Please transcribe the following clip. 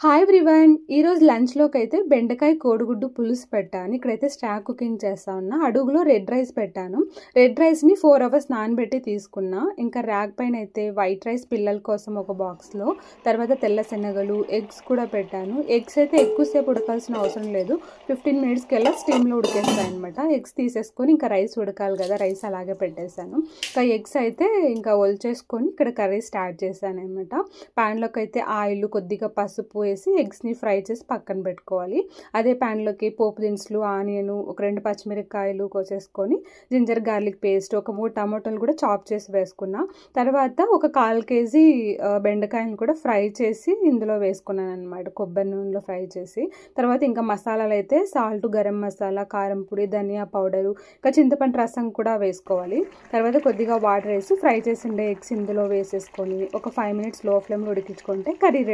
Hi everyone. ఈరోజు లంచ్లోకి అయితే బెండకాయ కోడిగుడ్డు పులుసు పెట్టాను. ఇక్కడైతే స్టాక్ కుకింగ్ చేస్తా ఉన్నా. అడుగులో రెడ్ రైస్ పెట్టాను. రెడ్ రైస్ని 4 అవర్స్ నానబెట్టి తీసుకున్నా. ఇంకా ర్యాక్ పైన అయితే వైట్ రైస్ పిల్లల కోసం ఒక బాక్స్లో, తర్వాత తెల్ల శనగలు, ఎగ్స్ కూడా పెట్టాను. ఎగ్స్ అయితే ఎక్కువసేపు ఉడకాల్సిన అవసరం లేదు, 15 మినిట్స్కి వెళ్ళా స్టీమ్లో ఉడికేస్తాయి అనమాట. ఎగ్స్ తీసేసుకొని ఇంకా రైస్ ఉడకాలి కదా, రైస్ అలాగే పెట్టేశాను. ఇంకా ఎగ్స్ అయితే ఇంకా ఒలిచేసుకొని ఇక్కడ కర్రీ స్టార్ట్ చేశాను అనమాట. ప్యాన్లోకి అయితే ఆయిల్, కొద్దిగా పసుపు వేసి ఎగ్స్ని ఫ్రై చేసి పక్కన పెట్టుకోవాలి. అదే ప్యాన్లోకి పోపు దినుసులు, ఆనియన్, ఒక 2 పచ్చిమిరపకాయలు కోసేసుకొని, జింజర్ గార్లిక్ పేస్ట్, ఒక 3 టమాటోలు కూడా చాప్ చేసి వేసుకున్నా. తర్వాత ఒక 1/4 కేజీ బెండకాయలు కూడా ఫ్రై చేసి ఇందులో వేసుకున్నాను అనమాట, కొబ్బరి నూనెలో ఫ్రై చేసి. తర్వాత ఇంకా మసాలాలు అయితే సాల్ట్, గరం మసాలా, కారం పొడి, ధనియా పౌడరు, ఇంకా చింతపండు రసం కూడా వేసుకోవాలి. తర్వాత కొద్దిగా వాటర్ వేసి ఫ్రై చేసిండే ఎగ్స్ ఇందులో వేసేసుకొని ఒక 5 మినిట్స్ లో ఫ్లేమ్లో ఉడికించుకుంటే కర్రీ రెడీ.